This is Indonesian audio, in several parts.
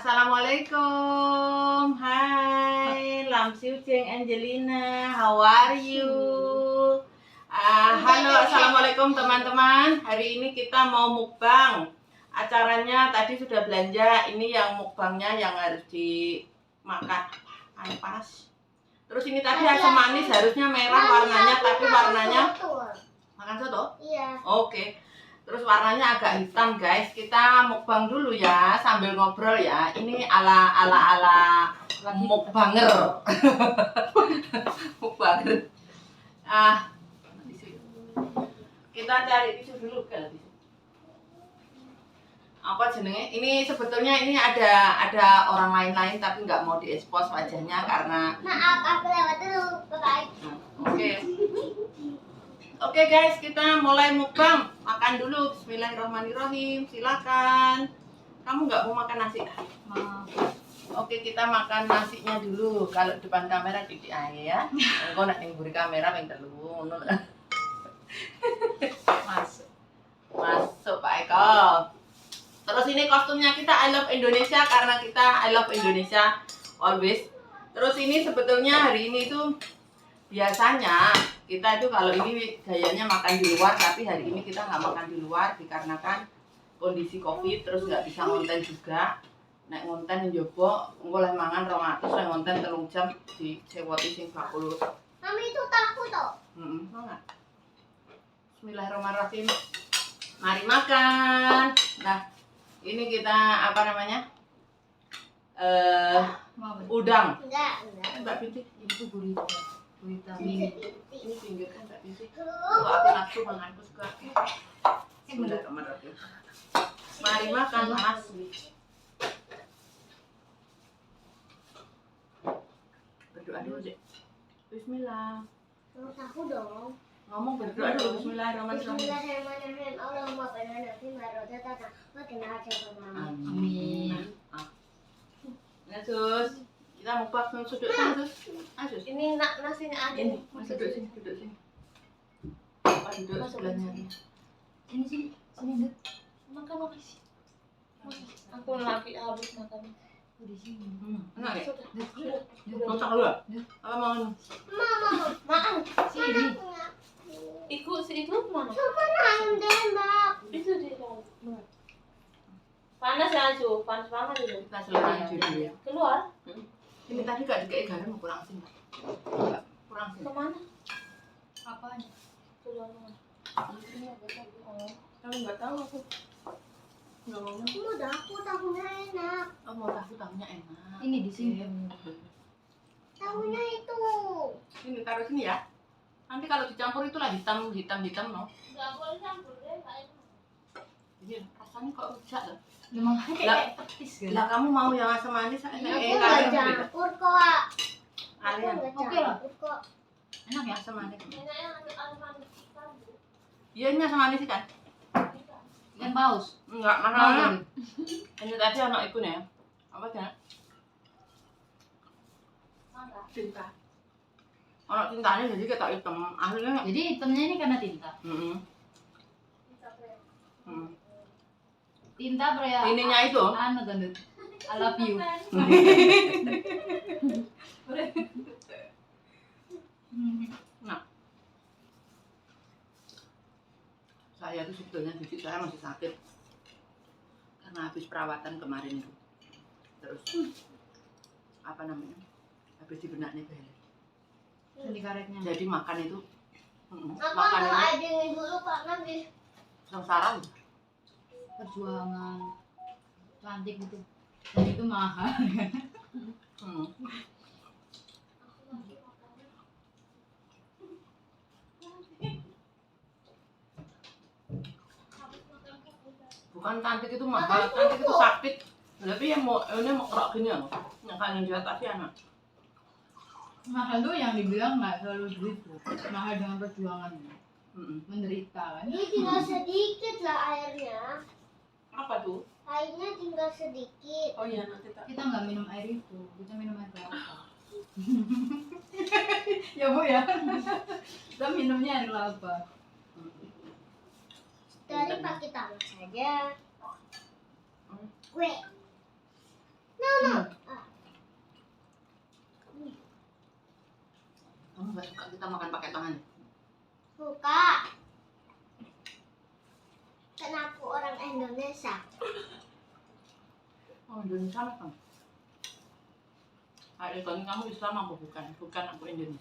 Assalamualaikum. Hai, Lam Siu Cheng Angelina. How are you? Halo, assalamualaikum teman-teman. Hari ini kita mau mukbang. Acaranya tadi sudah belanja. Ini yang mukbangnya yang harus dimakan. Air panas. Terus ini tadi asam manis harusnya merah warnanya, tapi warnanya makan soto? Iya. Oke. Terus warnanya agak hitam guys. Kita mukbang dulu ya sambil ngobrol ya. Ini ala mukbanger. Mukbanger. Kita cari tisu dulu kan. Apa jenenge? Ini sebetulnya ini ada orang lain tapi nggak mau diekspos wajahnya karena Maaf, aku lewat dulu. Bye. Oke guys, kita mulai mukbang. Makan dulu. Bismillahirrahmanirrahim. Silakan. Kamu nggak mau makan nasi? Oke, kita makan nasinya dulu. Kalau depan kamera didik aja ya. Engko nek ning mburi kamera ping telu ngono. Masuk Pak Eko. Terus ini kostumnya kita I love Indonesia karena kita I love Indonesia always. Terus ini sebetulnya hari ini tuh biasanya kita itu kalau ini gayanya makan di luar, tapi hari ini kita nggak makan di luar dikarenakan kondisi COVID, terus nggak bisa ngonten juga. Nek ngonten njobo engko leh mangan 200, leh ngonten 3 jam di sewoti sing 20. Mami itu takut toh. Enggak. Bismillahirrahmanirrahim. Mari makan. Nah, ini kita apa namanya? Udang. Enggak. Mbak Binti, itu gurita. Ini Ini pinggir kan Mbak Binti. Kalau aku nafsu makanku suka. Bismillahirrahmanirrahim. Mari makan Mas. Berdoa dulu deh. Bismillah. aku dong. Ngomong berdoa dulu. Bismillahirrahmanirrahim. Bismillahirrahmanirrahim. Allahumma barik lana rodatana wa qina adzabannar. Amin. Ya Sus, kita mau pakai sudut sana Sus. Sus. Ini nasinya ada. Ini duduk sini. Pak duduk sebelahnya. Ini sini Dut. Makan sih. Aku lagi habis makan. Di sini. Enak ya? Sudah. Masak dulu. Apa mau? Maaf. Sini. Itu mana? Mana tembak. Itu di dalam. Panas ya, Ju. Panas banget itu. Kita selesai dulu ya. Keluar. Ini tadi gak dikasih garam mau kurang sih. Kurang sih. Kemana? Apanya? Keluar. Kalau nggak tahu aku. Nggak mau. Aku tahunya enak. Oh mau tahunya enak. Ini di sini. Tahunya itu. Ini taruh sini ya. Nanti kalau dicampur itulah hitam no. Enggak boleh campur deh, kayak Ini rasanya kok rujak loh. Memang kayak petis kan? Lah kamu mau yang asam manis? aku nggak campur kok. Aku Kalian nggak Oke lah. campur kok. enak ya asam manis. Enaknya manis ikan. Iya ini asam manis kan? Yang paus. Enggak masalahnya. Ini tadi anak ikut ya. Apa sih? Mana? Cinta. Anak cintanya jadi kita hitam. Akhirnya. Jadi hitamnya ini karena tinta. Tinta ya. Ininya itu. Anu kan Dut. I love you. Nah. Saya tuh sebetulnya gigi saya masih sakit. Karena habis perawatan kemarin itu. Terus apa namanya? Habis di benaknya beli. Di karetnya. Jadi makan itu Aku makan mau itu adingin dulu karena di sengsara. Perjuangan. Cantik gitu. Dan itu mahal. Bukan cantik itu mahal, cantik itu sakit. Tapi yang mau ini mau kerak gini loh. Yang kalian di atas ya anak. Mahal tuh yang dibilang nggak selalu duit tuh. Mahal dengan perjuangannya. Menderita kan. ini tinggal sedikit lah airnya. Apa tuh? Airnya tinggal sedikit. Oh iya nanti tak. Kita nggak minum air itu. Kita minum air kelapa. Ya Bu ya. Kita minumnya air kelapa. Dari pakai tangan saja. Gue. suka kita makan pakai tangan. Suka. Kan aku orang Indonesia. Oh, Indonesia kan. Hari ini kamu Islam, aku bukan aku Indonesia.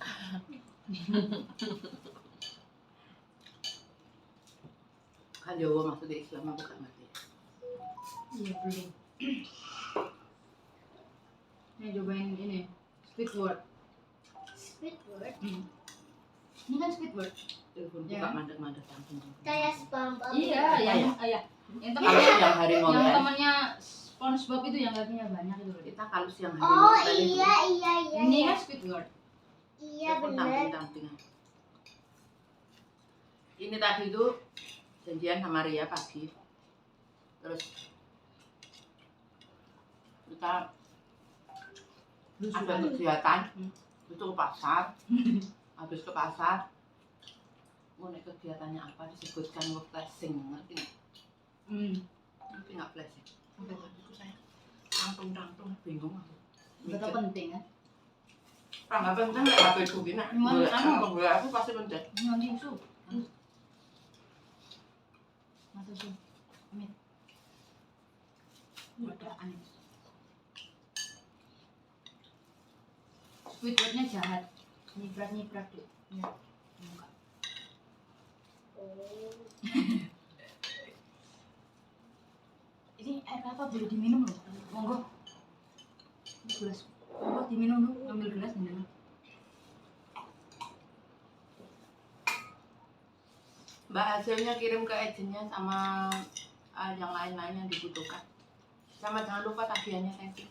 Kan Jawa maksudnya Islam, aku bukan ngerti. Iya belum. Nih cobain ini Squidward. Squidward. Ini kan Squidward. Telepon Ya. buka mandek-mandek langsung. Kayak SpongeBob. Iya, yang Kalau temannya siang hari mau yang live, temannya SpongeBob itu yang kakinya banyak itu loh. kita kalau siang hari Oh mau live itu, iya. Ini kan Squidward. Iya telepon bener. tamping-tampingan. Ini tadi itu janjian sama Ria pagi. Terus kita ada kegiatan itu ke pasar. Habis ke pasar, mau naik kegiatannya apa disebutkan work flashing, ngerti nggak? Ngerti nggak flashing? Sampai tadi itu saya tangtung bingung aku. Betul penting kan? Nggak penting nggak HP ku gini. Boleh aku pasti penting. Ini susu. Masuk susu. Amit. Udah aneh. Squidwardnya jahat. Nyiprat tuh. Ya. Enggak. Oh. Ini air kelapa boleh diminum loh. Monggo. Ini gelas. Monggo diminum dulu. Ambil gelas minum. Mbak hasilnya kirim ke agentnya sama yang lain-lain yang dibutuhkan. Sama jangan lupa tagihannya, thank you.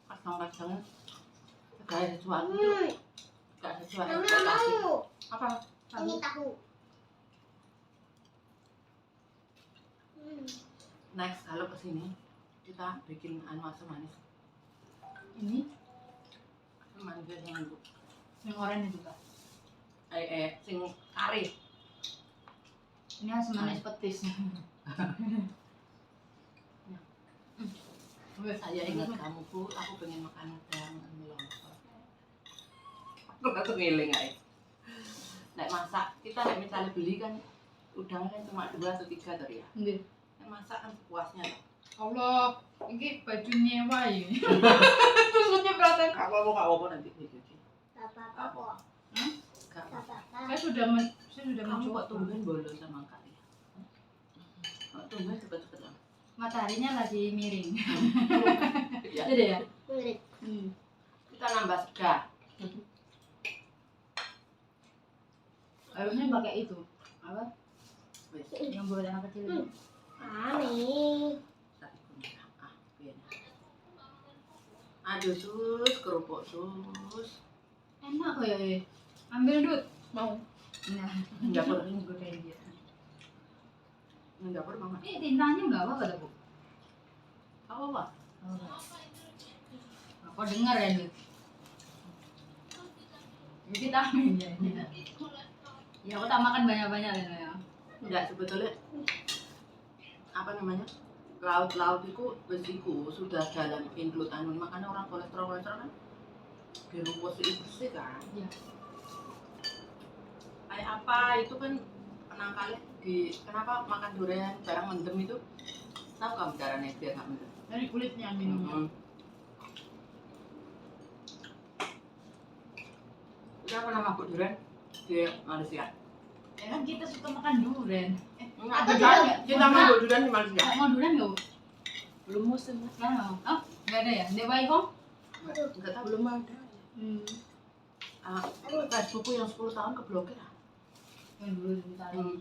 Kadang-kadang segala sesuatu gak sesuai Mama ekspektasi. mau. Apa? Ini tahu. Next kalau kesini kita bikin asam manis. Ini Asam manis yang itu. yang oranye juga. Sing kari. Ini asam manis petis. Saya ingat kamu Bu, aku pengen makan udang lontong. Aku langsung ngiling aja. Nek masak, kita nek misalnya beli kan udangnya kan cuma 2 atau 3 tuh ya. Nggih. Nek masak kan sepuasnya loh. Allah, ini baju nyewa ya. Terusnya perasaan. Gak apa-apa nanti dicuci. Gak apa-apa kok. Gak Gak apa-apa. apa-apa. Saya sudah Kamu mencoba. kok tumben bolos sama kali. Kok tumben cepet-cepet lah. Mataharinya lagi miring. Ya. Jadi ya. Mirip. Kita nambah sega. Harusnya pakai itu. Apa? Wes, Yang buat anak kecil itu. Aneh. tak ikut. Biar. Aduh sus, kerupuk sus. Enak kok ya. Ambil Dut. Mau. Nah, Dapur. ini godain dia. Ini dapur mama. Ini tintanya enggak apa-apa, Bu. Apa? Aku dengar ya, Dut. Ini vitamin ya. Ya, aku tak makan banyak-banyak ya. Enggak, sebetulnya apa namanya, laut itu besiku sudah dalam include anu, makanya orang kolesterol kan dirupus bersih kan. Iya. Kayak apa itu kan pernah kali kenapa makan durian barang mendem itu, tahu kamu caranya biar nggak mendem? Dari kulitnya minumnya. Udah pernah mabuk durian di Malaysia? Ya kan kita suka makan durian. Enggak, Aku kita juga. kita mabuk durian di Malaysia. Mau durian nggak, Bu? Belum musim. Sekarang nggak mau? Oh, nggak ada ya? Di Baikong? Enggak tahu. Belum ada. Facebookku yang 10 tahun keblokir. Yang dulu ditarik.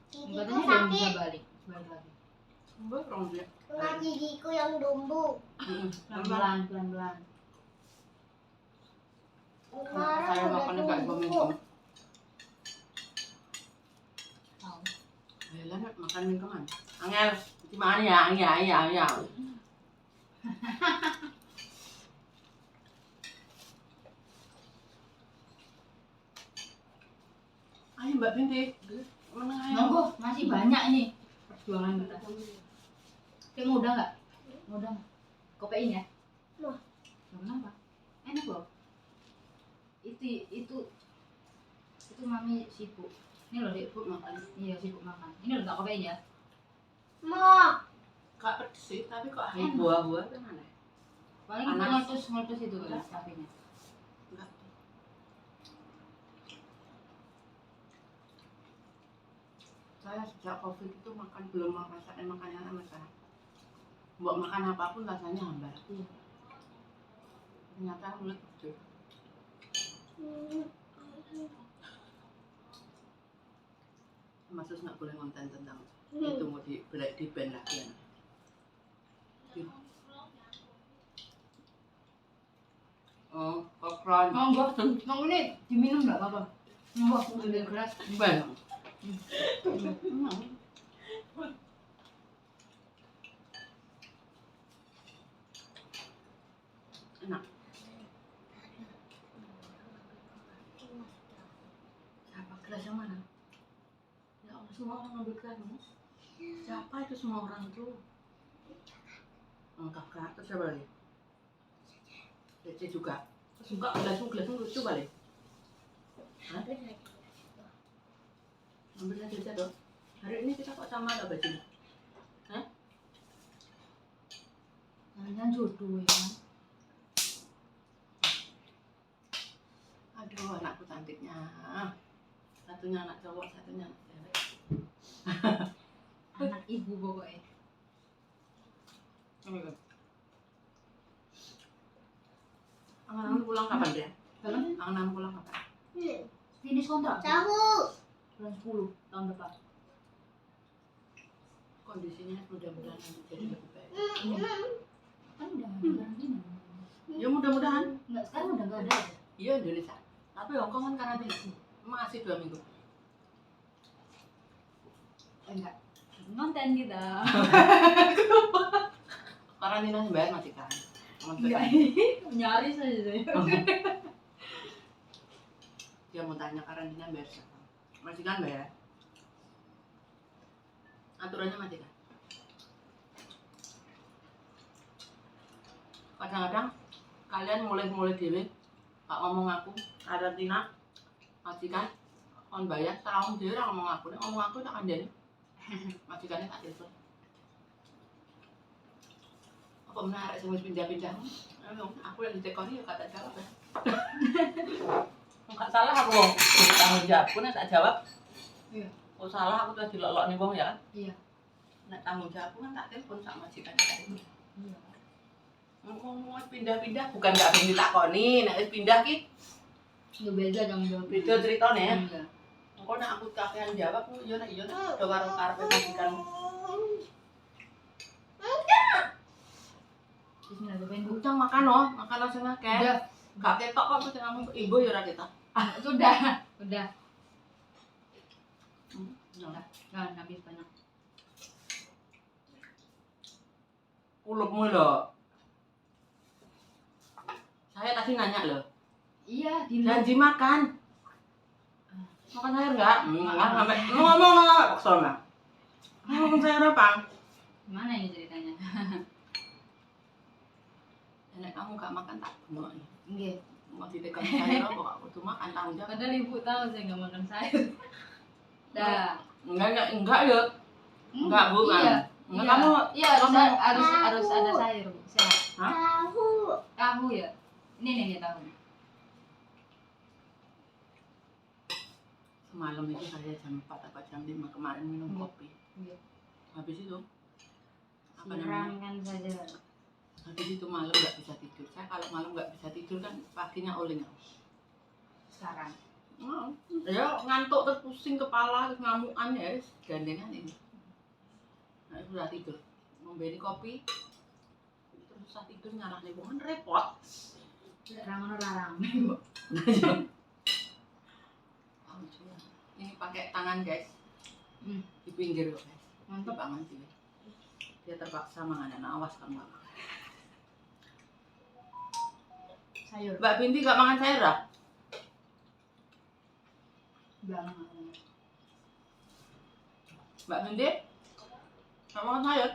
Gigiku Katanya dia bisa sakit. balik lagi. Mbak orang dia. Kena gigiku yang dumbu. Pelan-pelan. Kemarin Saya udah makan enggak dumbu. minum. Tahu. Ayolah makan minum kan. Angel, gimana ya? Iya. Ayo Mbak Binti, mana ayo? Monggo, masih banyak ini perjuangan kita. Kayak muda nggak? Udah. Kopein ya? Mau. Kenapa? Enak loh. Itu mami sibuk. Ini loh Dek, sibuk makan. Iya, sibuk makan. Ini loh tak kopein ya. Mau. Gak pedes sih, tapi kok Enak. buah-buah kan aneh. Paling Panas. meletus itu kan cabenya. Enggak. Saya sejak COVID itu belum merasakan makanan sama saya. Buat makan apapun rasanya hambar. Iya. Ternyata mulut betul. Maksudnya nggak boleh konten tentang itu mau di band lagi ya. Oh, kokron. Monggo, monggo nih diminum nggak apa-apa. Monggo, ambil gelas. Band. Enak. Siapa gelas yang mana? Ya Allah, semua orang ngambil gelas. Siapa itu semua orang itu? Kakak, terus siapa lagi? Cece juga. Suka gelasmu lucu kali. Hah? Ambil aja Cece dong. Hari ini kita kok sama ada baju? Hah? Jangan jodoh ya kan. Aduh, anakku cantiknya. Satunya anak cowok, satunya anak cewek. Anak ibu pokoknya. Angan-angan pulang kapan dia? Kalau Angan-angan pulang kapan? finish kontrak Tahu. bulan 10 tahun depan. Kondisinya mudah-mudahan nanti jadi lebih baik. Kan udah karantina. Ya mudah-mudahan. Enggak, sekarang udah enggak ada. Iya Indonesia. Tapi Hongkong kan karantina masih 2 minggu. Enggak. Konten kita. Karantina bayar masih kan? Enggak. Nyaris aja saya. Dia mau tanya karantina bayar siapa? Masih kan bayar? Aturannya masih kan? Kadang-kadang kalian mulai dewe kak ngomong aku karantina majikan on bayar tahun dia orang ngomong aku tak kandani majikannya tak telepon apa menarik sih pindah-pindah aku yang ditekoni ya kata jawab ya nggak salah aku tanggung jawab aku tak jawab Iya. oh salah aku tuh dilolok nih wong ya Iya. nek tanggung jawab aku kan tak telepon sama majikan kayak ini Iya. ngomong pindah-pindah bukan nggak pengen ditakoni nek wis pindah ki Ya beda dong jawab. beda ceritanya ya Iya. engko nek aku kakean jawab iya nek do karo karepe majikan Bismillahirrahmanirrahim. ucang makan sing akeh Udah. gak ketok kok sing kamu ibu ya ora ketok Sudah. Udah. Udah. Jangan habis banyak. Kulupmu lho saya tadi nanya loh Iya, di janji makan sayur enggak? Sampai ngomong soalnya ngomong sayur apa? Mana ini ceritanya? Nek kamu gak makan tak bunuh Nggih. mau ditekan sayur apa gak kudu makan tanggung jawab Padahal ibu tahu saya nggak makan sayur. Dah. enggak ya enggak bu kan Iya. enggak Iya. kamu Iya harus ada sayur. Sehat. Tahu. Tahu ya. Ini tahu. semalam itu saya jam 4 atau jam 5 kemarin minum kopi Iya. habis itu apa namanya Siramkan saja. habis itu malam nggak bisa tidur saya kalau malam nggak bisa tidur kan paginya oling Sekarang. ya ngantuk terus pusing kepala terus ngamukan ya gandengan ini nah sudah tidur membeli kopi terus susah tidur nyala lingkungan repot Larang. ini pakai tangan guys di pinggir loh guys mantap banget sih dia terpaksa mangan awas kamu gak makan Sayur. Mbak Binti gak makan sayur lah Belum. Mbak Binti gak makan sayur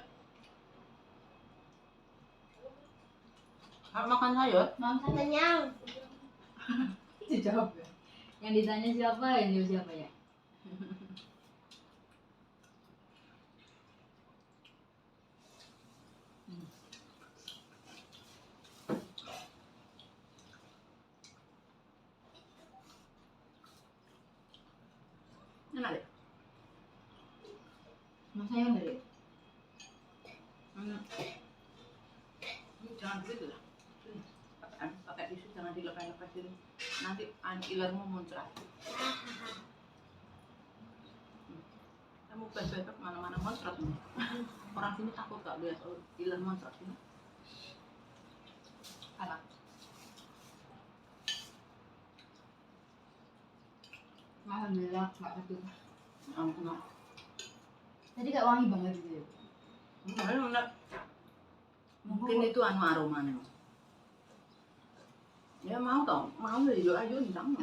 Makan sayur. Makan. Kenyang. Dijawab ya. Yang ditanya siapa, yang jawab siapa ya? Enak deh. Mas saya enggak deh. Jangan begitu lah. Pakai tisu jangan dilepas-lepas dulu. Nanti ilermu muncrat. Kamu bebek mana-mana muncrat ini. Orang sini takut gak lihat iler muncrat ini. Anak. Alhamdulillah nggak betul. Enggak. Tadi gak wangi banget gitu ya. Enggak. Mungkin itu aromanya. Ya mau tau, mau ya ayo ndang.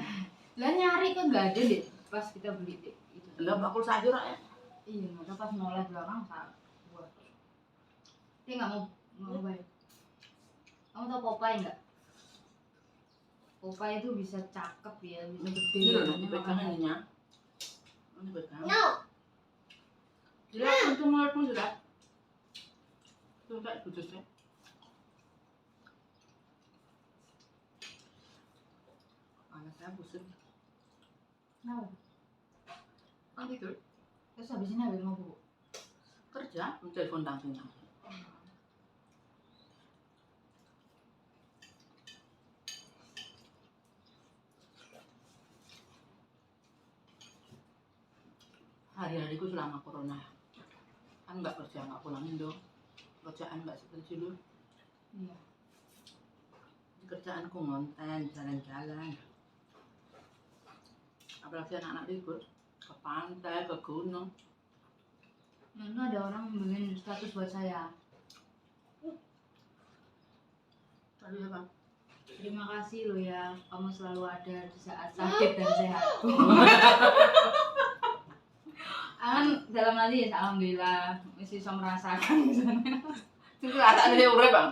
Lah nyari kok nggak ada deh pas kita beli deh itu. Lah bakul sayur ya. Iya, nggak tahu pas noleh belakang tak buat. Dia nggak mau bayar. Kamu tahu Popeye nggak? Popeye itu bisa cakep ya, bisa gede. Ini loh, badannya, pegangan makan. ini ya. Ini pegang. No. Sudah, untuk mulutmu sudah. Sudah, kudusnya. Anak saya pusing. Kenapa? Kan tidur. Terus habis ini habis mau bu. Kerja, menelpon tangsinya. Hari-hariku selama corona kan nggak kerja, nggak pulang Indo, kerjaan nggak seperti dulu. Iya. Kerjaanku ngonten, jalan-jalan, apalagi anak-anak libur ke pantai, ke gunung. Nah, itu ada orang bikin status buat saya. Tadi apa? Terima kasih lo ya, kamu selalu ada di saat sakit dan sehat. Kan dalam hati ya alhamdulillah masih bisa merasakan misalnya. Itu rasa ada urip bang.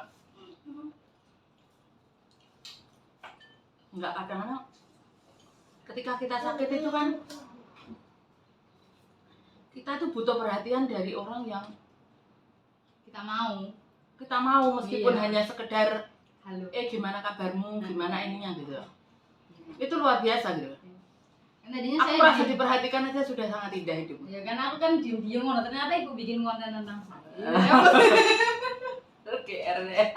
Enggak, kadang-kadang ketika kita sakit itu kan kita itu butuh perhatian dari orang yang Kita mau. kita mau, meskipun Iya. hanya sekedar Halo. gimana kabarmu, gimana ininya gitu. Itu luar biasa gitu. Kan tadinya Aku saya merasa diperhatikan aja sudah sangat indah hidup. ya kan aku kan diem-diem ngono, ternyata ibu bikin konten tentang saya. Oke, deh.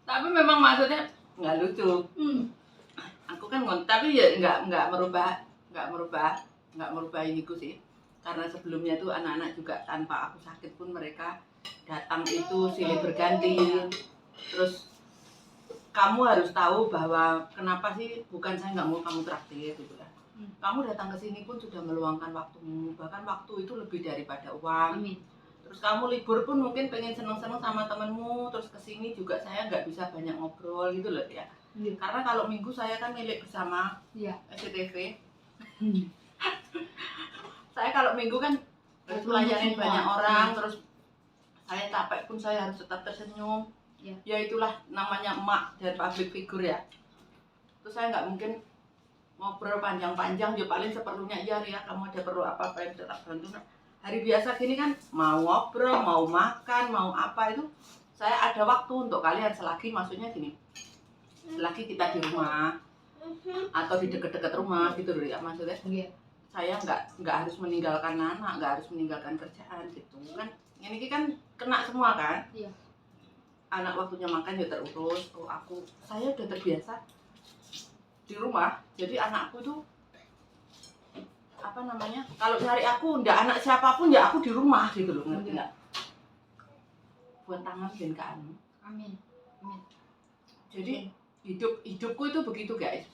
Tapi memang maksudnya nggak lucu. Aku kan tapi ya nggak merubah iniku sih. Karena sebelumnya tuh anak-anak juga tanpa aku sakit pun mereka datang itu silih berganti. Terus kamu harus tahu bahwa kenapa sih, bukan saya nggak mau kamu traktir gitu ya. Kamu datang ke sini pun sudah meluangkan waktumu, bahkan waktu itu lebih daripada uang. Amin. Terus kamu libur pun mungkin pengen seneng-seneng sama temenmu, terus kesini juga saya nggak bisa banyak ngobrol gitu loh ya. Karena kalau minggu saya kan milik bersama Iya. SCTV. Saya kalau minggu kan harus melayani banyak orang, terus saya capek pun saya harus tetap tersenyum. Iya. Ya itulah namanya emak dan public figure ya. Terus saya nggak mungkin ngobrol panjang-panjang, ya paling seperlunya. Iya Ria, kamu ada perlu apa-apa yang tetap bantu. Hari biasa gini kan mau ngobrol, mau makan, mau apa itu saya ada waktu untuk kalian selagi, maksudnya gini, selagi kita di rumah atau di dekat-dekat rumah gitu loh ya, maksudnya Iya. saya nggak harus meninggalkan anak, nggak harus meninggalkan kerjaan gitu kan. Ini kan kena semua kan. Iya. Anak waktunya makan ya terurus. Saya udah terbiasa di rumah, jadi anakku tuh apa namanya, kalau nyari aku ndak anak siapapun ya aku di rumah gitu loh, ngerti nggak? Buat tangan dan kamu. Amin. Amin. Jadi hidupku itu begitu guys.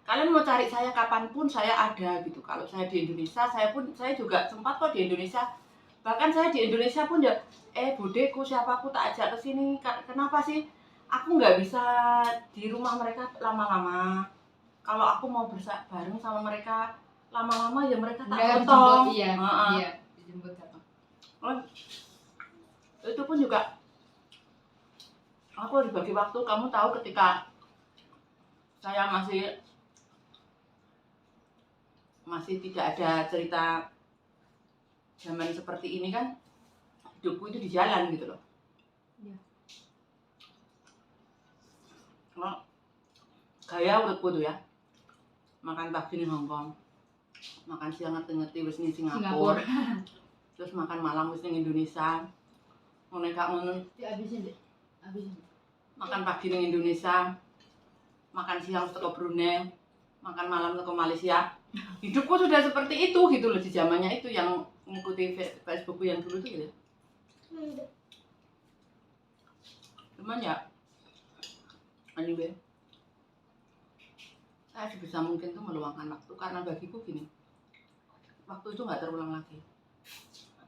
Kalian mau cari saya kapanpun saya ada gitu. Kalau saya di Indonesia, saya juga sempat kok di Indonesia. Bahkan saya di Indonesia pun ya, budeku siapa aku tak ajak ke sini. Kenapa sih? Aku nggak bisa di rumah mereka lama-lama. Kalau aku mau bareng sama mereka lama-lama ya mereka tak Udah potong. dijemput, iya. Heeh. Iya, dijemput datang. Itu pun juga Aku dibagi waktu, kamu tahu ketika saya masih tidak ada cerita zaman seperti ini kan, hidupku itu di jalan gitu loh. Iya. Oh, gaya uripku tuh ya, makan pagi di Hongkong, makan siang ngerti-ngerti wis ning Singapura, terus makan malam wis ning Indonesia, ngono gak ngono. Dihabisin deh. Habisin. Makan pagi ning Indonesia, makan siang teko Brunei, makan malam teko Malaysia. Hidupku sudah seperti itu gitu loh di zamannya itu yang mengikuti Facebookku yang dulu tuh gitu. Cuman ya, anyway, saya sebisa mungkin tuh meluangkan waktu karena bagiku gini, waktu itu nggak terulang lagi,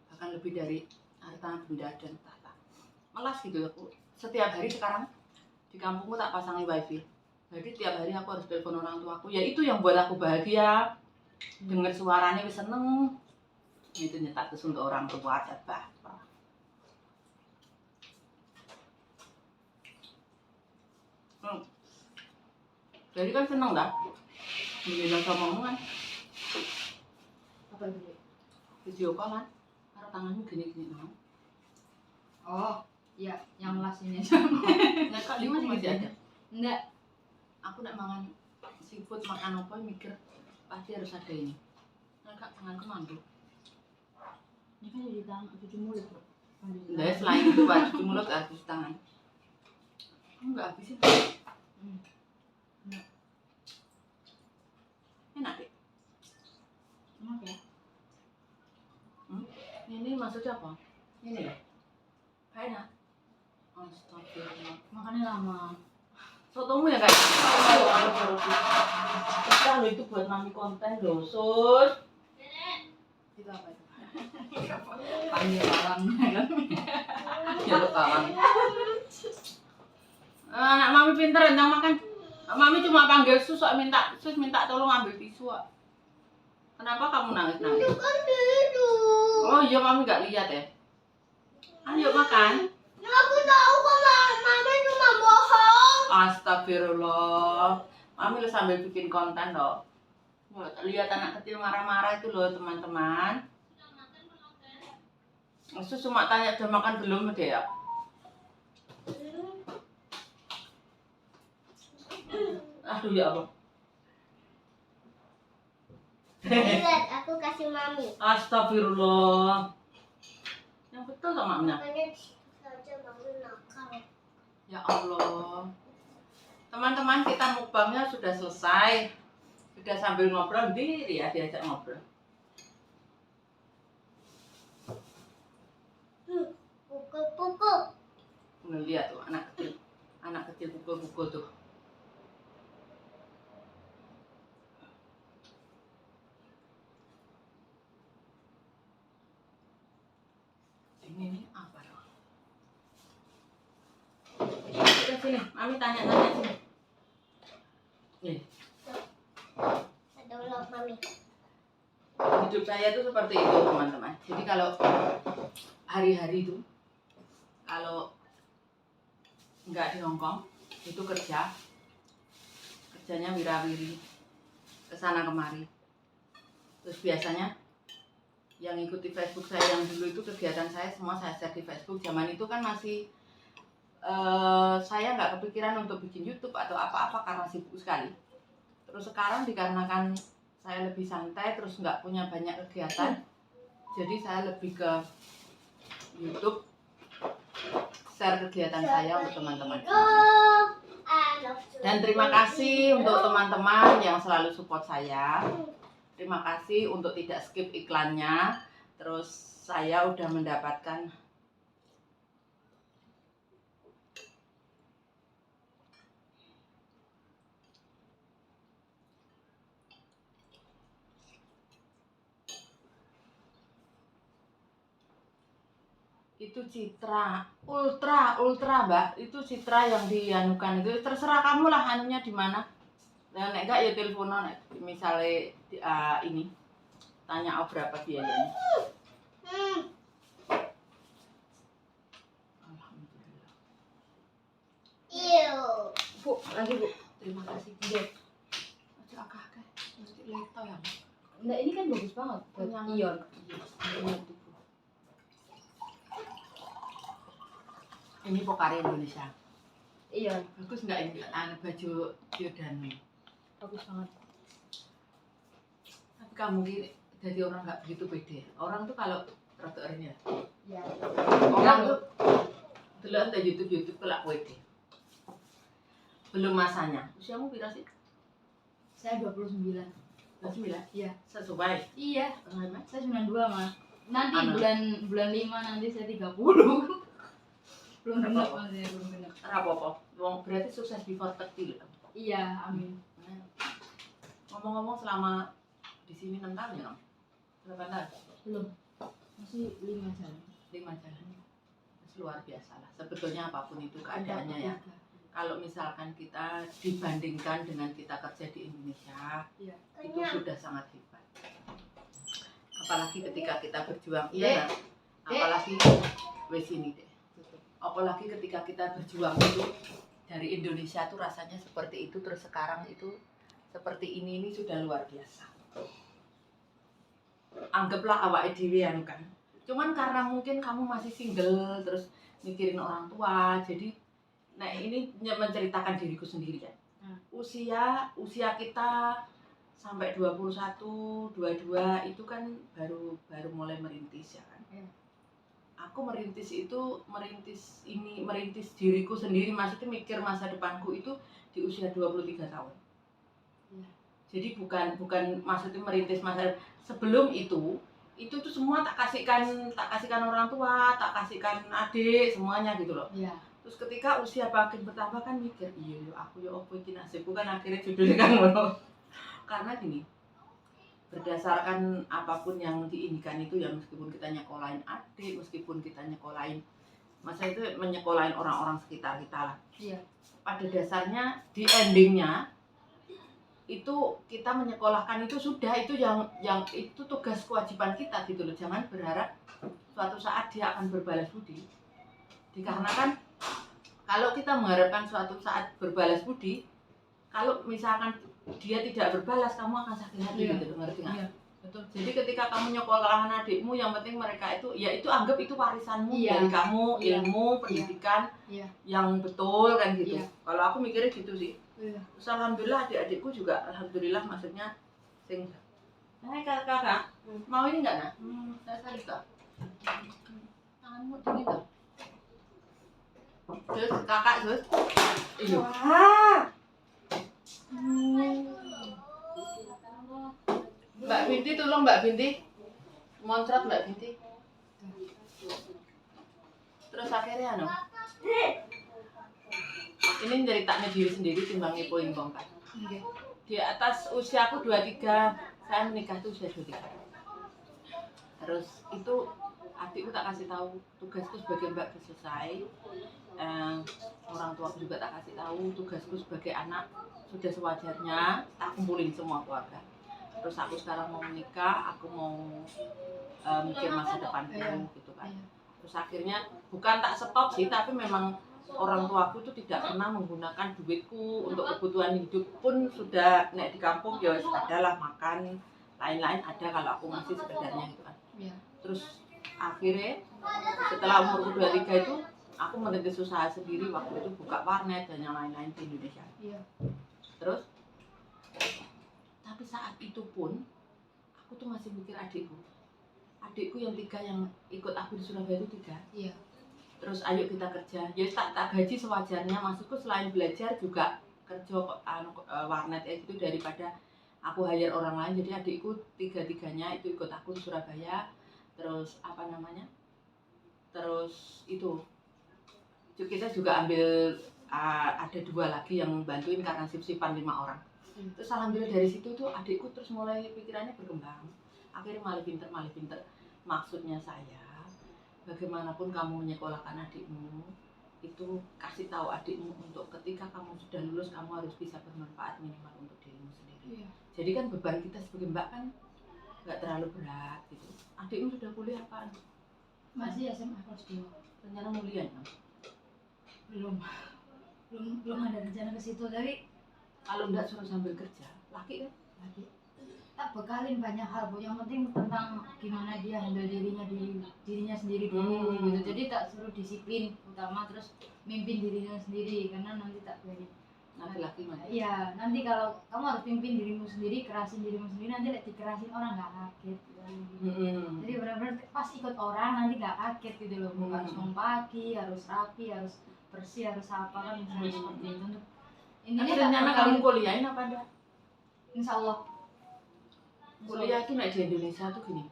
bahkan lebih dari harta benda dan tahta. Malas gitu aku. Setiap hari sekarang di kampungku tak pasangi wifi. Jadi tiap hari aku harus telepon orang tuaku. Ya itu yang buat aku bahagia. Dengar suaranya wis seneng. Itu nyetak terus untuk orang tua coba. Jadi kan seneng dah. Mengenal sama omongan. Apa itu? Video call kan. Karena tanganmu gini-gini dong. Oh, iya, yang las ini. Nah, kak Lima masih ada. Enggak. Aku nak makan seafood, makan apa mikir pasti harus ada ini. Nah, kak tanganku mandul. Ini kan jadi tangan cuci mulut loh. Enggak, selain itu Pak, cuci mulut gak cuci tangan. Kamu nggak habisin? Enak deh. Enak ya? Ini maksudnya apa? Ini ya? Enak. Astagfirullah. Makannya lama. Sotomu ya kayak kita lo itu buat mami konten loh, sus. Itu apa itu? Panggil orangnya kan? Ya lo kawan. Anak mami pinter entang makan. Mami cuma panggil sus minta tolong ambil tisu. Kenapa kamu nangis-nangis? Kan tidur. Oh iya, mami nggak lihat ya. Ayo makan. Aku tahu kok mama cuma bohong. Astagfirullah. Mami lo sambil bikin konten loh. Lihat anak kecil marah-marah itu loh teman-teman. Sus cuma tanya udah makan belum deh ya. Aduh ya Allah. Lihat, aku kasih mami. Astagfirullah. Yang betul sama Amina. Makanya di situ saja mami nakal. Ya Allah. Teman-teman, kita mukbangnya sudah selesai. Sudah sambil ngobrol, diri ya diajak ngobrol. Pukul-pukul. Lihat tuh anak kecil pukul-pukul tuh. Ini apa dong? Kita sini, mami tanya-tanya sini. Nih, Ada ulang mami. hidup saya tuh seperti itu teman-teman. Jadi kalau hari-hari itu, kalau nggak di Hongkong, itu kerjanya wirawiri, kesana kemari. Terus biasanya yang ikuti Facebook saya yang dulu itu kegiatan saya semua saya share di Facebook. Zaman itu kan masih saya nggak kepikiran untuk bikin YouTube atau apa-apa karena sibuk sekali. Terus sekarang dikarenakan saya lebih santai terus nggak punya banyak kegiatan, jadi saya lebih ke YouTube, share kegiatan saya untuk teman-teman. Dan terima kasih untuk teman-teman yang selalu support saya. Terima kasih untuk tidak skip iklannya. Terus saya udah mendapatkan itu citra ultra mbak, itu citra yang dianukan itu terserah kamu lah anunya di mana. Dan nek enggak ya teleponan misalnya ini tanya berapa biayanya. Alhamdulillah. Bu, lagi Bu. Terima kasih. Iya. Aja akeh-akeh. Mesti leto ya. Nah, ini kan bagus banget buat Kenyang. ion. Iya. Ini Pokari Indonesia. Ion, Bagus nggak ini? Baju Giordano. bagus banget. Tapi kamu gini, jadi orang nggak begitu pede. Orang tuh kalau rada ini ya. Ya. Orang tuh delok nang YouTube kelak pede. Belum masanya. Usiamu pira sih? Saya 29. 29. Iya. Sesuai. Iya, Gimana? saya 92, Mas. Nanti Anak. bulan 5 nanti saya 30. Belum Apa? genap Mas, ya, belum genap. Ora apa-apa. Wong berarti sukses before 30 loh. Iya, amin. Nah, ngomong-ngomong selama di sini 6 tahun ya, Nom? Berapa tahun? Belum. Masih 5 jam. 5 jalan. Terus luar biasa lah. Sebetulnya apapun itu keadaannya ya. Kalau misalkan kita dibandingkan dengan kita kerja di Indonesia, Iya. itu sudah sangat hebat. Apalagi ketika kita berjuang, iya, Nak. Apalagi wes ini deh. Apalagi ketika kita berjuang itu dari Indonesia tuh rasanya seperti itu, terus sekarang itu seperti ini sudah luar biasa. Anggaplah awake dhewe anu kan. Cuman karena mungkin kamu masih single terus mikirin orang tua, jadi nah ini menceritakan diriku sendiri ya. Usia kita sampai 21, 22 itu kan baru mulai merintis ya kan. Aku merintis diriku sendiri, maksudnya mikir masa depanku itu di usia 23 tahun. Iya. Jadi bukan maksudnya merintis masa sebelum itu tuh semua tak kasihkan orang tua, tak kasihkan adik, semuanya gitu loh. Iya. Terus ketika usia makin bertambah kan mikir, iya yo aku yo opo iki nasibku, kan akhirnya judulnya kan ngono. Karena gini, berdasarkan apapun yang diinginkan itu ya, meskipun kita nyekolahin adik, meskipun kita nyekolahin masa itu menyekolahin orang-orang sekitar kita lah. Iya. Pada dasarnya di endingnya itu kita menyekolahkan itu sudah, itu yang itu tugas kewajiban kita gitu loh. Jangan berharap suatu saat dia akan berbalas budi. Dikarenakan kalau kita mengharapkan suatu saat berbalas budi, kalau misalkan dia tidak berbalas, kamu akan sakit hati. Iya. Gitu, ngerti nggak? Iya. Betul. Jadi ketika kamu nyekolahkan adikmu, yang penting mereka itu, ya itu anggap itu warisanmu. Iya. Dari kamu, Iya. ilmu, pendidikan Iya. yang betul kan gitu. Iya. Kalau aku mikirnya gitu sih. Iya. Terus alhamdulillah adik-adikku juga alhamdulillah, maksudnya sing. Hai kakak, mau ini enggak, Nak? Saya juga. Tanganmu dingin tuh. Terus kakak terus. Iya. Mbak Binti, tolong Mbak Binti. Moncrat Mbak Binti. Terus akhirnya anu. Ini ceritanya diri sendiri timbangnya poin bongkar. Oke. Di atas usiaku 23, saya menikah tuh usia 23. Terus itu adikku tak kasih tahu tugasku sebagai mbak selesai. Orang tuaku juga tak kasih tahu tugasku sebagai anak sudah sewajarnya, tak kumpulin semua keluarga. Terus aku sekarang mau menikah, aku mau mikir masa depanku gitu kan. Terus akhirnya bukan tak stop sih, tapi memang orang tuaku itu tidak pernah menggunakan duitku untuk kebutuhan hidup pun. Sudah nek di kampung ya adalah makan lain-lain ada, kalau aku masih sekedarnya gitu kan. Iya. Terus akhirnya setelah umurku 23 itu aku merintis usaha sendiri, waktu itu buka warnet dan yang lain-lain di Indonesia. Iya. Terus tapi saat itu pun aku tuh masih mikir adikku yang 3 yang ikut aku di Surabaya itu 3. Iya. Terus ayo kita kerja, ya tak gaji sewajarnya, maksudku selain belajar juga kerja warnet itu daripada aku hire orang lain. Jadi adikku 3-3-nya itu ikut aku di Surabaya. Terus apa namanya, terus itu kita juga ambil ada 2 lagi yang bantuin karena sip-sipan 5 orang. Terus alhamdulillah dari situ tuh adikku terus mulai pikirannya berkembang, akhirnya malah pinter. Maksudnya saya, bagaimanapun kamu menyekolahkan adikmu, itu kasih tahu adikmu untuk ketika kamu sudah lulus kamu harus bisa bermanfaat minimal untuk dirimu sendiri. Iya. Jadi kan beban kita sebagai mbak kan nggak terlalu berat gitu. Adikmu sudah kuliah apaan? Masih SMA kelas 2. Rencana mulian kan? Belum. belum ada rencana ke situ, tapi Kalau enggak suruh sambil kerja, laki kan? lagi tak bekalin banyak hal Bu. Yang penting tentang gimana dia handle dirinya sendiri dulu gitu. Jadi tak suruh disiplin utama, terus mimpin dirinya sendiri, karena nanti tak biarin. Laki-laki mana? Iya, nanti kalau kamu harus pimpin dirimu sendiri, kerasin dirimu sendiri, nanti lihat dikerasin orang nggak kaget gitu. Jadi benar-benar pas ikut orang nanti nggak kaget gitu loh. Harus bangun pagi, harus rapi, harus bersih, harus apa kan misalnya seperti itu. Untuk intinya Rencana tak kamu kuliahin apa enggak? insya Allah. Kuliah itu di Indonesia tuh gini,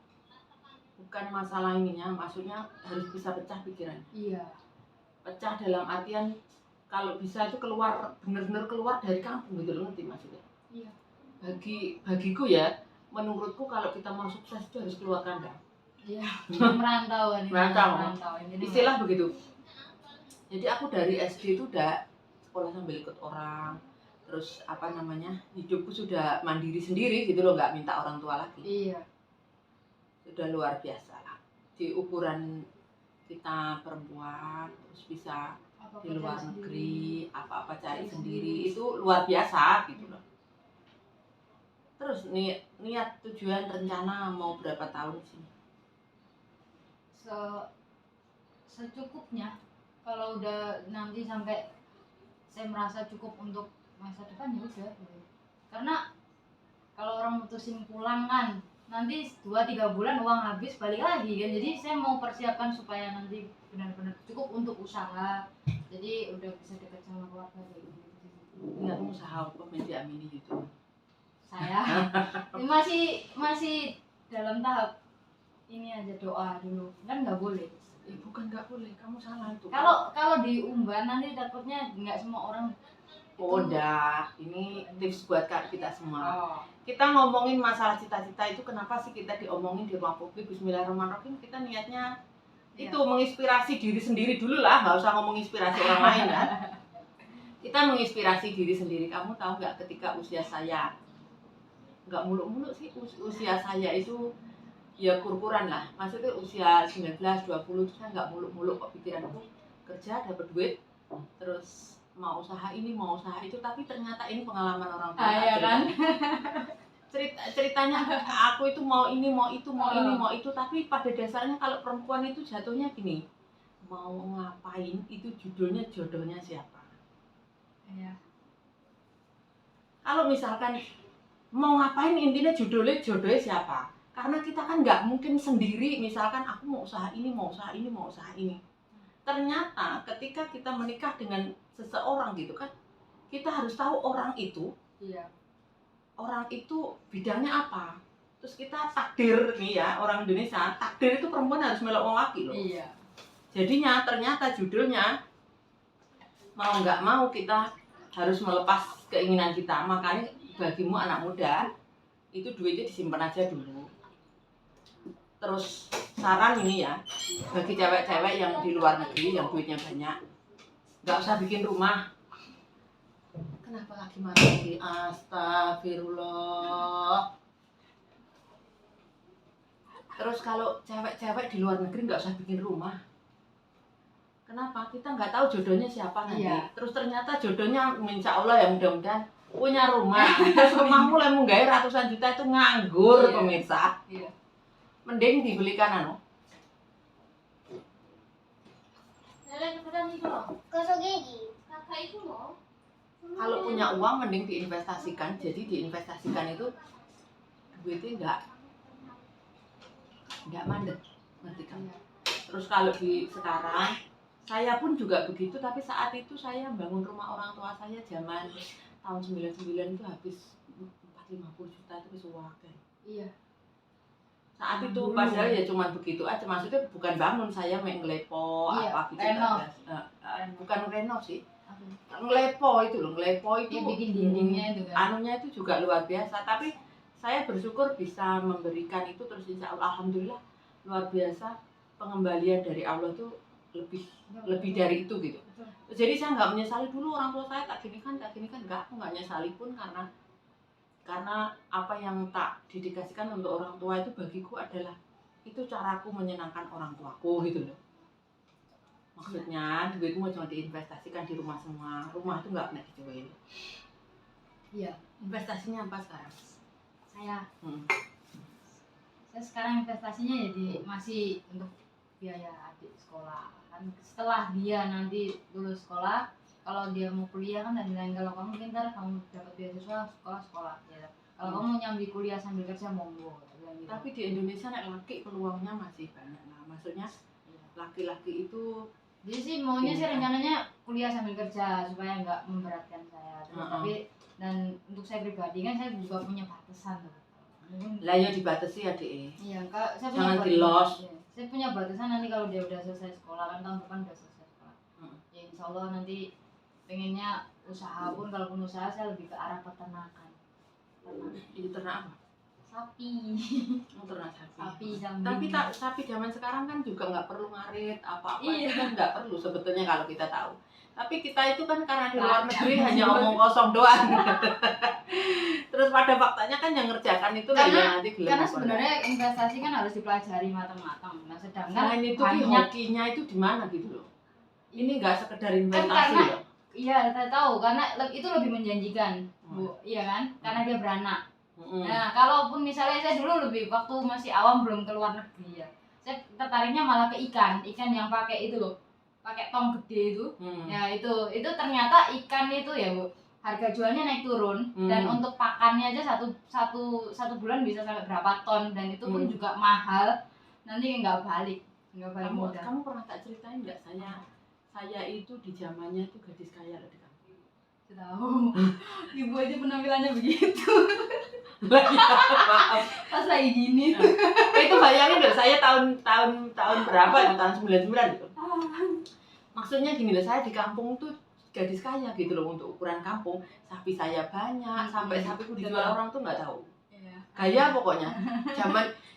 bukan masalah ininya, maksudnya harus bisa pecah pikiran. Iya. Pecah dalam artian kalau bisa itu keluar, benar-benar keluar dari kampung gitu loh, ngerti maksudnya? Iya. Bagiku ya, menurutku kalau kita mau sukses itu harus keluar kandang. Iya. Merantau kan. Merantau. Jadi Istilah begitu. Jadi aku dari SD itu udah sekolah sambil ikut orang, terus apa namanya, hidupku sudah mandiri sendiri gitu loh, nggak minta orang tua lagi. iya. Sudah luar biasa lah. Di ukuran kita perempuan terus bisa Apa di luar kerja negeri, apa-apa cari Cari sendiri, itu luar biasa gitu loh. Terus niat tujuan rencana mau berapa tahun di sini? Secukupnya. Kalau udah nanti sampai saya merasa cukup untuk masa depan ya udah. Karena kalau orang mutusin pulang kan nanti 2-3 bulan uang habis balik lagi kan. Jadi saya mau persiapkan supaya nanti benar-benar cukup untuk usaha. Jadi udah bisa dekat sama keluarga kayak gitu. Niat usaha apa media amini gitu? Saya masih dalam tahap ini aja, doa dulu kan nggak boleh. Bukan nggak boleh, kamu salah itu. Kalau diumbar nanti takutnya nggak semua orang. Oh enggak, ini tips buat kita semua. Oh. Kita ngomongin masalah cita-cita itu kenapa sih kita diomongin di ruang publik? Bismillahirrahmanirrahim, kita niatnya itu menginspirasi diri sendiri dulu lah, nggak usah ngomong inspirasi orang lain kan. Kita menginspirasi diri sendiri. Kamu tahu nggak ketika usia saya, nggak muluk-muluk sih, usia saya itu ya kurkuran lah, maksudnya usia 19, 20 itu saya nggak muluk-muluk kok pikiranku, kerja dapat duit, terus mau usaha ini, mau usaha itu, tapi ternyata ini pengalaman orang tua. Ya kan? Ceritanya aku itu mau ini, mau itu, mau ini, mau itu, tapi pada dasarnya kalau perempuan itu jatuhnya gini, mau ngapain itu judulnya jodohnya siapa. Iya. Kalau misalkan mau ngapain intinya jodohnya siapa. Karena kita kan nggak mungkin sendiri, misalkan aku mau usaha ini, mau usaha ini, mau usaha ini. Ternyata ketika kita menikah dengan seseorang gitu kan, kita harus tahu orang itu bidangnya apa. Terus kita takdir nih ya, orang Indonesia, takdir itu perempuan harus melok wong laki loh. Iya. Jadinya ternyata judulnya mau nggak mau kita harus melepas keinginan kita. Makanya bagimu anak muda, itu duitnya disimpan aja dulu. Terus saran ini ya, bagi cewek-cewek yang di luar negeri yang duitnya banyak, nggak usah bikin rumah. Kenapa lagi marah lagi? Astagfirullah. Terus kalau cewek-cewek di luar negeri nggak usah bikin rumah. Kenapa? Kita nggak tahu jodohnya siapa nanti. Iya. Terus ternyata jodohnya, insya Allah ya mudah-mudahan punya rumah. Terus rumah mulai menggawe ratusan juta itu nganggur, Iya. pemirsa. Iya. Mending dibelikan anu. Gosok gigi. Kalau punya uang mending diinvestasikan. Jadi diinvestasikan itu duitnya nggak mandek, ngerti kan? Terus kalau di sekarang saya pun juga begitu, tapi saat itu saya bangun rumah orang tua saya zaman tahun 99 itu habis 450 juta itu wis akeh. Iya. Saat itu padahal ya cuma begitu aja, maksudnya bukan bangun, saya main ngelepo apa gitu. Bukan renov sih. Ngelepo itu loh, ngelepo itu Dia bikin dindingnya itu kan. anunya itu juga luar biasa, tapi saya bersyukur bisa memberikan itu, terus insya Allah alhamdulillah luar biasa pengembalian dari Allah tuh lebih dari itu gitu. Jadi saya nggak menyesali dulu orang tua saya tak gini kan enggak, aku nggak nyesali pun karena apa yang tak dedikasikan untuk orang tua itu bagiku adalah itu caraku menyenangkan orang tuaku gitu loh. Maksudnya duitmu jangan diinvestasikan di rumah semua. Rumah itu nggak kena dijual. Iya. Investasinya apa sekarang? Saya Hmm. sekarang investasinya jadi masih untuk biaya adik sekolah. Kan setelah dia nanti lulus sekolah, kalau dia mau kuliah kan dan lain, kalau kamu pintar kamu dapat beasiswa sekolah ya. Kalau kamu nyambi kuliah sambil kerja monggo. Gitu. Tapi di Indonesia nek laki peluangnya masih banyak. Nah, maksudnya laki-laki itu jadi sih maunya sih rencananya kuliah sambil kerja supaya nggak memberatkan saya. Terus, tapi dan untuk saya pribadi kan saya juga punya batasan tuh. Mungkin lah ya dibatasi ya deh. iya kak, saya Jangan punya di-loss. iya, saya punya batasan nanti kalau dia udah selesai sekolah kan tahun depan udah selesai sekolah. Ya insya Allah nanti pengennya usaha pun kalaupun usaha saya lebih ke arah peternakan. Itu ternak apa? Sapi. Oh, ternak sapi. Sapi kambing. Tapi sapi zaman sekarang kan juga nggak perlu ngarit apa-apa. Iya. Itu kan nggak perlu sebetulnya kalau kita tahu. Tapi kita itu kan karena di luar negeri hanya omong kosong doang. Terus pada faktanya kan yang ngerjakan itu lah yang nanti gelem. Karena sebenarnya investasi kan harus dipelajari matang-matang. Nah sedangkan Selain itu hokinya itu di mana gitu loh. Ini nggak sekedar investasi karena, loh. Iya, saya tahu karena itu lebih menjanjikan, Bu. Iya kan? Karena dia beranak. Nah, kalaupun misalnya saya dulu lebih waktu masih awam belum keluar negeri ya. Saya tertariknya malah ke ikan yang pakai itu loh. Pakai tong gede itu. Ya, itu ternyata ikan itu ya, Bu. Harga jualnya naik turun dan untuk pakannya aja satu bulan bisa sampai berapa ton dan itu pun juga mahal. Nanti nggak balik modal. Kamu pernah tak ceritain nggak saya itu di zamannya itu gadis kaya loh di kampung. Tahu. Ibu aja penampilannya begitu. Maaf. Pas lagi gini. Itu bayangin loh, saya tahun berapa itu? Tahun 99 itu. Maksudnya gini loh, saya di kampung tuh gadis kaya gitu loh untuk ukuran kampung. Sapi saya banyak, sampai sapiku dijual orang tuh nggak tahu. Iya. Kaya pokoknya.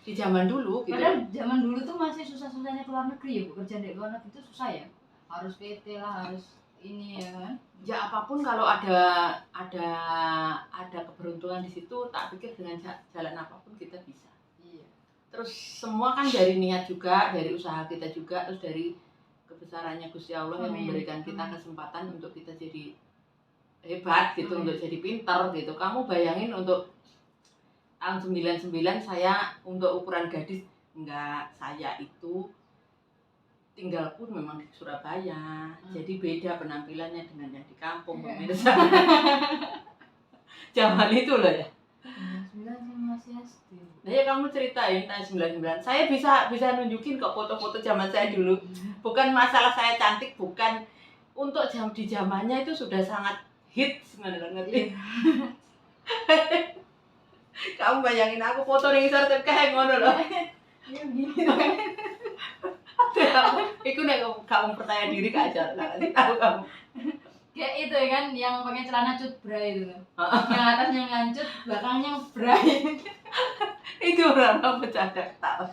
Di zaman dulu gitu. Padahal zaman dulu tuh masih susah-susahnya keluar negeri ya, Bu. Kerja di luar negeri itu susah ya. Harus PT lah, harus ini ya kan. Ya apapun kalau ada keberuntungan di situ, tak pikir dengan jalan apapun kita bisa. Iya. Terus semua kan dari niat juga, dari usaha kita juga, terus dari kebesarannya Gusti Allah yang memberikan kita kesempatan untuk kita jadi hebat gitu, untuk jadi pintar gitu. Kamu bayangin untuk tahun 99 saya untuk ukuran gadis, enggak, saya itu tinggal pun memang di Surabaya, jadi beda penampilannya dengan yang di kampung pemirsa. Zaman itu loh ya. 99 saya masih SD. Nah ya kamu ceritain tahun 99. Saya bisa nunjukin kok foto-foto zaman saya dulu. Bukan masalah saya cantik, bukan, untuk di zamannya itu sudah sangat hits ngerti. Kamu bayangin aku foto ning isor kayak ngono loh. Iya gini. Iku nek kamu percaya diri gak aja, tak kasih tahu kamu. Kayak itu ya kan yang pakai celana cut bray itu kan. Yang atasnya ngancut, belakangnya bray. Itu orang bercanda tahu.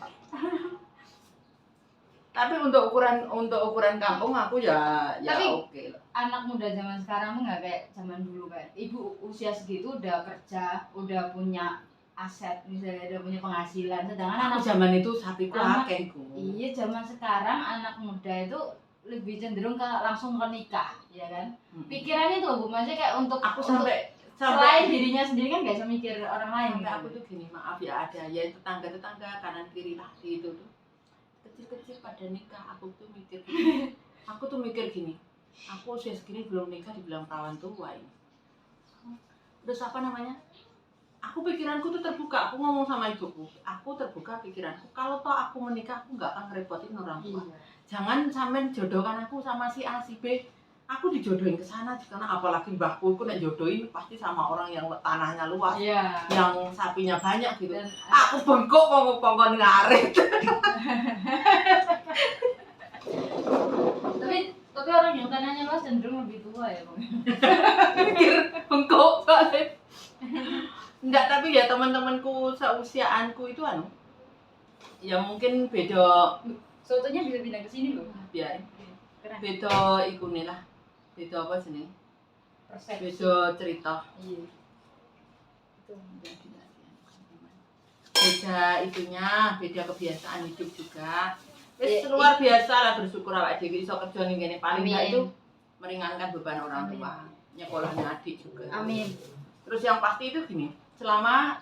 Tapi untuk ukuran kampung aku ya Tapi, oke lah. Anak muda zaman sekarang tuh nggak kayak zaman dulu kayak ibu usia segitu udah kerja, udah punya aset, misalnya udah punya penghasilan. Sedangkan Aku anak zaman itu sapiku akeh ku. iya zaman sekarang anak muda itu lebih cenderung ke langsung ke nikah, ya kan? Pikirannya tuh Bu, maksudnya kayak untuk Aku untuk sampai selain dirinya sendiri kan gak bisa mikir orang lain. sampai Gitu. aku tuh gini, maaf ya, ada ya tetangga kanan kiri laki itu tuh kecil-kecil pada nikah. Aku tuh mikir gini, aku usia segini belum nikah dibilang perawan tua ini. Terus apa namanya, aku pikiranku tuh terbuka. Aku ngomong sama ibuku, aku terbuka pikiranku, kalau toh aku menikah aku nggak akan ngerepotin orang tua. Iya. Jangan sampean jodohkan aku sama si A si B, aku dijodohin ke sana. Karena apalagi mbahku itu nek jodohin pasti sama orang yang tanahnya luas, Iya. yang sapinya banyak gitu. Dan Aku bengkok ngomong ngarit. tapi orang yang tanahnya luas cenderung lebih tua ya, Bang. Mikir bengkok soalnya. Enggak, tapi ya teman-temanku seusiaanku itu ya mungkin beda. Sotonya bisa pindah ke sini loh. Biarin. Keren. Beda ikune lah. Beda apa jenenge? Persepsi. Beda cerita. Iya. Itu. Beda itunya, beda kebiasaan hidup juga. Wis luar biasa lah bersyukur awake dhewe iso kerja ning kene paling Amin. enggak itu meringankan beban orang tua. Nyekolahnya adik juga. Amin. Terus yang pasti itu gini, selama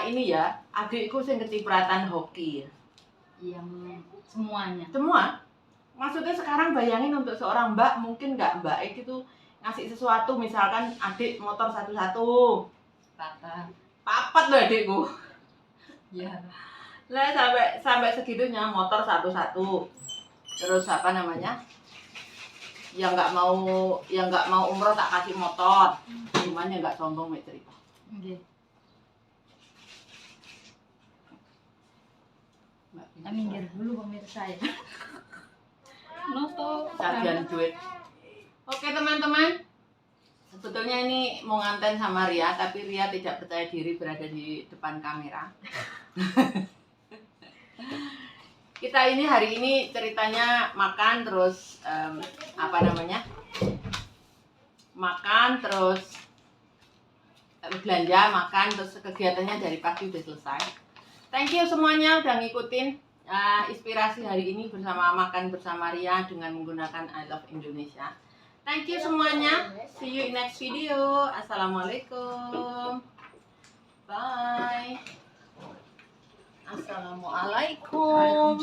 ini ya, adikku sing kecipratan hoki ya. Yang semuanya. Semua. Maksudnya sekarang bayangin untuk seorang mbak, mungkin nggak mbak itu ngasih sesuatu, misalkan adik motor satu-satu. Rata. Papat loh adikku. Ya. Lah sampai segitunya motor satu-satu. Terus apa namanya? Yang nggak mau umroh tak kasih motor. Cuman ya nggak sombong mek cerita. Oke. Mbak, Kita minggir dulu pemirsa ya. Noto. Cagian duit. Oke teman-teman. Sebetulnya ini mau nganten sama Ria, tapi Ria tidak percaya diri berada di depan kamera. Kita ini hari ini ceritanya makan terus makan terus belanja, makan terus kegiatannya dari pagi udah selesai. Thank you semuanya udah ngikutin inspirasi hari ini bersama makan bersama Ria dengan menggunakan I Love Indonesia. Thank you semuanya. See you in next video. Assalamualaikum. Bye. Assalamualaikum.